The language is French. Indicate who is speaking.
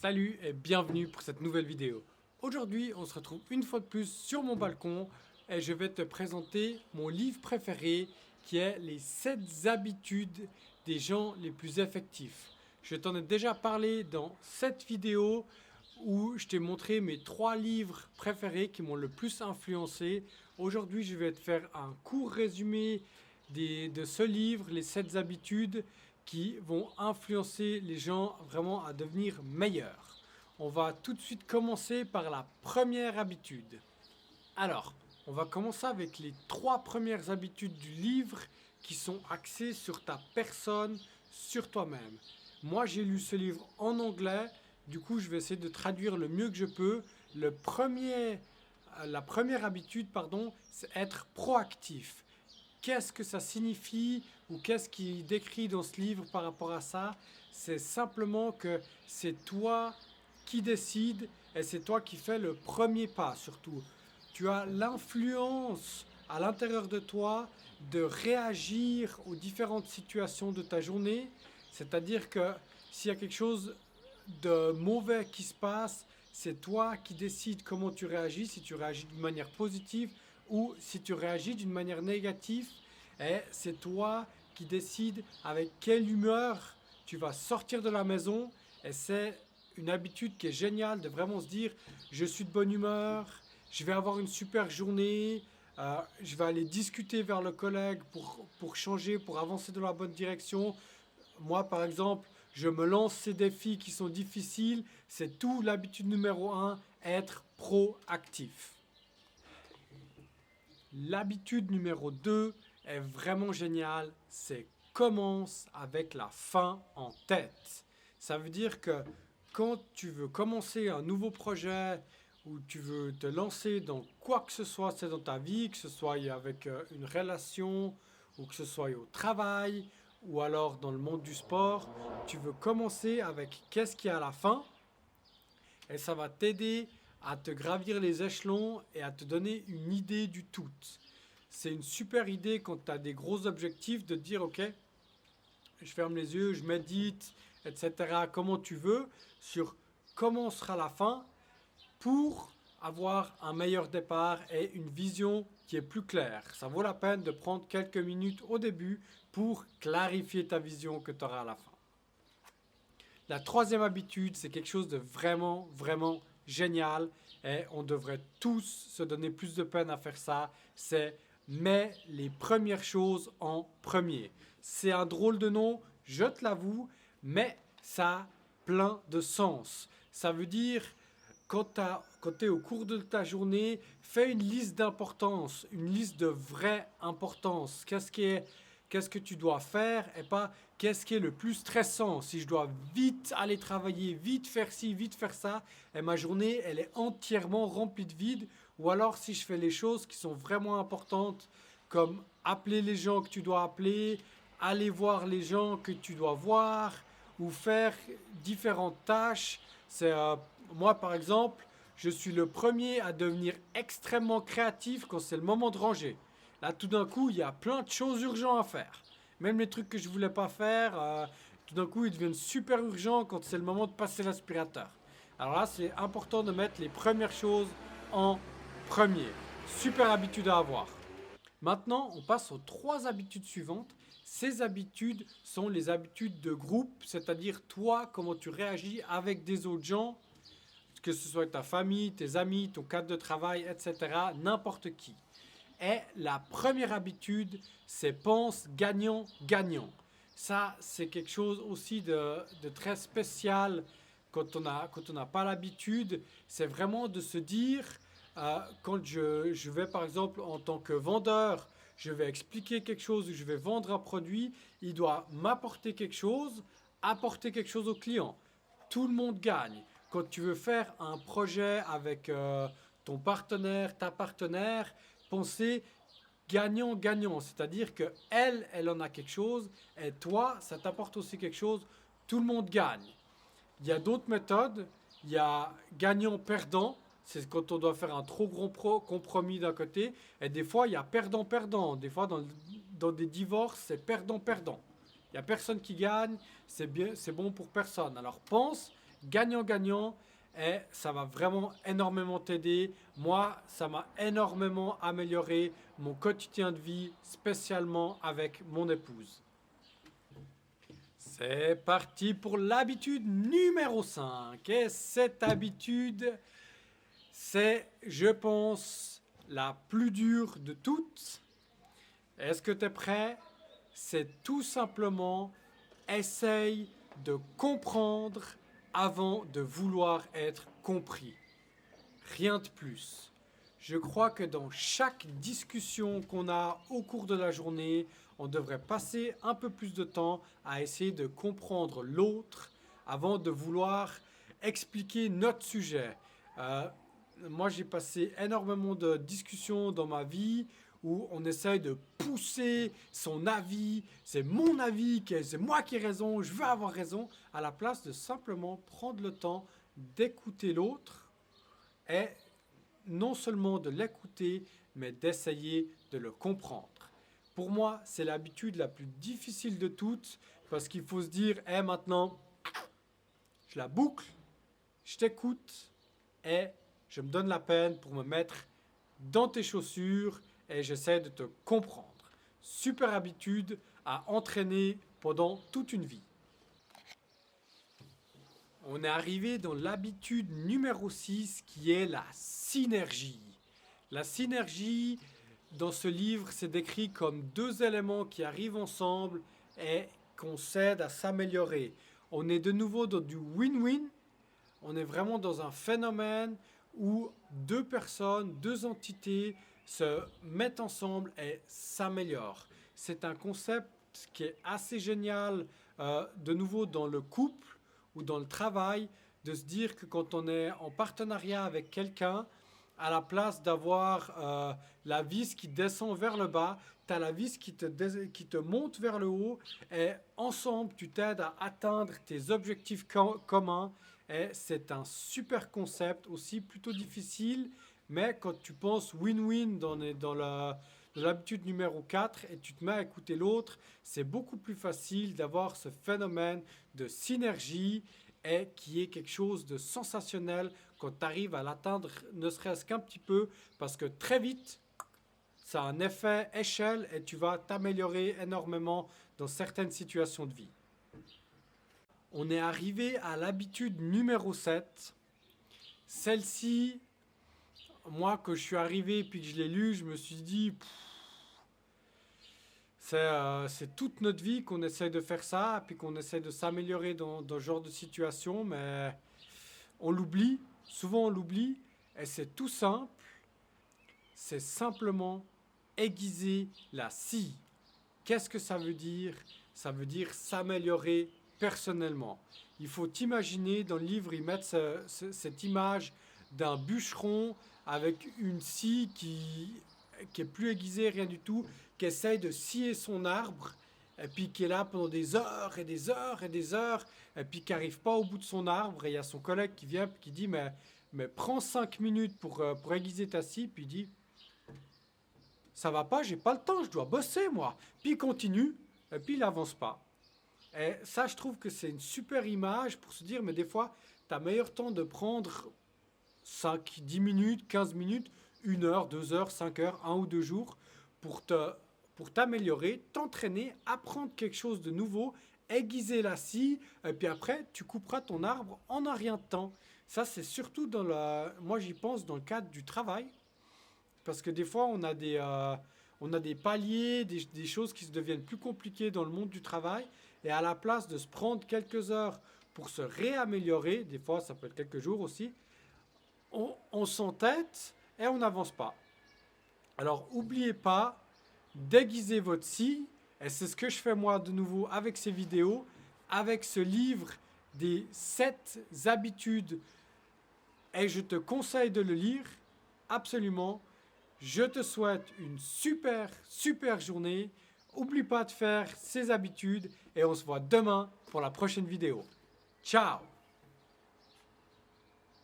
Speaker 1: Salut et bienvenue pour cette nouvelle vidéo. Aujourd'hui, on se retrouve une fois de plus sur mon balcon et je vais te présenter mon livre préféré qui est Les 7 habitudes des gens les plus effectifs. Je t'en ai déjà parlé dans cette vidéo où je t'ai montré mes 3 livres préférés qui m'ont le plus influencé. Aujourd'hui, je vais te faire un court résumé de ce livre, Les 7 habitudes qui vont influencer les gens vraiment à devenir meilleurs. On va tout de suite commencer par la première habitude. Alors, on va commencer avec les 3 premières habitudes du livre qui sont axées sur ta personne, sur toi-même. Moi, j'ai lu ce livre en anglais, du coup, je vais essayer de traduire le mieux que je peux. La première habitude, c'est être proactif. Qu'est-ce que ça signifie ou qu'est-ce qui décrit dans ce livre par rapport à ça? C'est simplement que c'est toi qui décides et c'est toi qui fais le premier pas surtout. Tu as l'influence à l'intérieur de toi de réagir aux différentes situations de ta journée. C'est-à-dire que s'il y a quelque chose de mauvais qui se passe, c'est toi qui décides comment tu réagis, si tu réagis d'une manière positive ou si tu réagis d'une manière négative. Et c'est toi qui décides avec quelle humeur tu vas sortir de la maison. Et c'est une habitude qui est géniale de vraiment se dire je suis de bonne humeur, je vais avoir une super journée, je vais aller discuter vers le collègue pour changer, pour avancer dans la bonne direction. Moi, par exemple, je me lance ces défis qui sont difficiles. C'est tout l'habitude numéro 1, être proactif. L'habitude numéro 2 est vraiment géniale, c'est commence avec la fin en tête. Ça veut dire que quand tu veux commencer un nouveau projet ou tu veux te lancer dans quoi que ce soit, c'est dans ta vie, que ce soit avec une relation ou que ce soit au travail ou alors dans le monde du sport, tu veux commencer avec qu'est-ce qu'il y a à la fin et ça va t'aider à te gravir les échelons et à te donner une idée du tout. C'est une super idée quand tu as des gros objectifs de te dire ok, je ferme les yeux, je médite, etc. Comment tu veux, sur comment sera la fin pour avoir un meilleur départ et une vision qui est plus claire. Ça vaut la peine de prendre quelques minutes au début pour clarifier ta vision que tu auras à la fin. La troisième habitude, c'est quelque chose de vraiment, vraiment génial et on devrait tous se donner plus de peine à faire ça. C'est mets les premières choses en premier. C'est un drôle de nom, je te l'avoue, mais ça a plein de sens. Ça veut dire quand tu es au cours de ta journée, fais une liste d'importance, une liste de vraie importance. Qu'est-ce que tu dois faire et pas qu'est-ce qui est le plus stressant. Si je dois vite aller travailler, vite faire ci, vite faire ça, et ma journée, elle est entièrement remplie de vide. Ou alors si je fais les choses qui sont vraiment importantes, comme appeler les gens que tu dois appeler, aller voir les gens que tu dois voir, ou faire différentes tâches. Moi, par exemple, je suis le premier à devenir extrêmement créatif quand c'est le moment de ranger. Là, tout d'un coup, il y a plein de choses urgentes à faire. Même les trucs que je voulais pas faire, tout d'un coup, ils deviennent super urgents quand c'est le moment de passer l'aspirateur. Alors là, c'est important de mettre les premières choses en premier. Super habitude à avoir. Maintenant, on passe aux 3 habitudes suivantes. Ces habitudes sont les habitudes de groupe, c'est-à-dire toi, comment tu réagis avec des autres gens, que ce soit ta famille, tes amis, ton cadre de travail, etc., n'importe qui. Et la première habitude, c'est pense gagnant-gagnant. Ça, c'est quelque chose aussi de très spécial quand on n'a pas l'habitude. C'est vraiment de se dire, quand je vais par exemple en tant que vendeur, je vais expliquer quelque chose ou je vais vendre un produit, il doit m'apporter quelque chose, apporter quelque chose au client. Tout le monde gagne. Quand tu veux faire un projet avec ton partenaire, ta partenaire, pensez gagnant-gagnant. C'est-à-dire que elle en a quelque chose et toi, ça t'apporte aussi quelque chose. Tout le monde gagne. Il y a d'autres méthodes. Il y a gagnant-perdant. C'est quand on doit faire un trop gros compromis d'un côté. Et des fois, il y a perdant-perdant. Des fois, dans des divorces, c'est perdant-perdant. Il n'y a personne qui gagne. C'est bon pour personne. Alors pense gagnant-gagnant et ça va vraiment énormément t'aider. Moi, ça m'a énormément amélioré mon quotidien de vie, spécialement avec mon épouse. C'est parti pour l'habitude numéro 5. Et cette habitude, c'est, je pense, la plus dure de toutes. Est-ce que tu es prêt? C'est tout simplement, essaye de comprendre avant de vouloir être compris. Rien de plus. Je crois que dans chaque discussion qu'on a au cours de la journée, on devrait passer un peu plus de temps à essayer de comprendre l'autre avant de vouloir expliquer notre sujet. Moi, j'ai passé énormément de discussions dans ma vie où on essaye de pousser son avis, c'est mon avis, c'est moi qui ai raison, je veux avoir raison, à la place de simplement prendre le temps d'écouter l'autre et non seulement de l'écouter, mais d'essayer de le comprendre. Pour moi, c'est l'habitude la plus difficile de toutes parce qu'il faut se dire, maintenant, je la boucle, je t'écoute et je me donne la peine pour me mettre dans tes chaussures et j'essaie de te comprendre. Super habitude à entraîner pendant toute une vie. On est arrivé dans l'habitude numéro 6 qui est la synergie. La synergie, dans ce livre, c'est décrit comme deux éléments qui arrivent ensemble et qu'on s'aide à s'améliorer. On est de nouveau dans du win-win. On est vraiment dans un phénomène où deux personnes, deux entités se mettent ensemble et s'améliorent. C'est un concept qui est assez génial, de nouveau dans le couple ou dans le travail, de se dire que quand on est en partenariat avec quelqu'un, à la place d'avoir la vis qui descend vers le bas, tu as la vis qui te monte vers le haut et ensemble, tu t'aides à atteindre tes objectifs communs. Et c'est un super concept, aussi plutôt difficile, mais quand tu penses win-win dans l'habitude numéro 4 et tu te mets à écouter l'autre, c'est beaucoup plus facile d'avoir ce phénomène de synergie et qui est quelque chose de sensationnel quand tu arrives à l'atteindre, ne serait-ce qu'un petit peu, parce que très vite, ça a un effet échelle et tu vas t'améliorer énormément dans certaines situations de vie. On est arrivé à l'habitude numéro 7. Celle-ci, moi, quand je suis arrivé et puis que je l'ai lu, je me suis dit, c'est toute notre vie qu'on essaye de faire ça, puis qu'on essaye de s'améliorer dans ce genre de situation, mais on l'oublie, souvent on l'oublie, et c'est tout simple, c'est simplement aiguiser la scie. Qu'est-ce que ça veut dire? Ça veut dire s'améliorer personnellement. Il faut t'imaginer, dans le livre, ils mettent cette image d'un bûcheron avec une scie qui est plus aiguisée, rien du tout, qui essaye de scier son arbre, et puis qui est là pendant des heures et des heures et des heures, et puis qui n'arrive pas au bout de son arbre, et il y a son collègue qui vient et qui dit mais prends 5 minutes pour aiguiser ta scie, puis il dit ça va pas, j'ai pas le temps, je dois bosser moi. Puis il continue, et puis il n'avance pas. Et ça, je trouve que c'est une super image pour se dire, mais des fois, tu as meilleur temps de prendre 5, 10 minutes, 15 minutes, 1 heure, 2 heures, 5 heures, 1 ou 2 jours pour t'améliorer, t'entraîner, apprendre quelque chose de nouveau, aiguiser la scie, et puis après, tu couperas ton arbre en un rien de temps. Ça, c'est surtout moi j'y pense dans le cadre du travail, parce que des fois, on a des paliers, des choses qui se deviennent plus compliquées dans le monde du travail, et à la place de se prendre quelques heures pour se réaméliorer, des fois ça peut être quelques jours aussi, on s'entête et on n'avance pas. Alors n'oubliez pas d'aiguiser votre scie, et c'est ce que je fais moi de nouveau avec ces vidéos, avec ce livre des 7 habitudes, et je te conseille de le lire, absolument. Je te souhaite une super, super journée. N'oublie pas de faire ces habitudes et on se voit demain pour la prochaine vidéo. Ciao!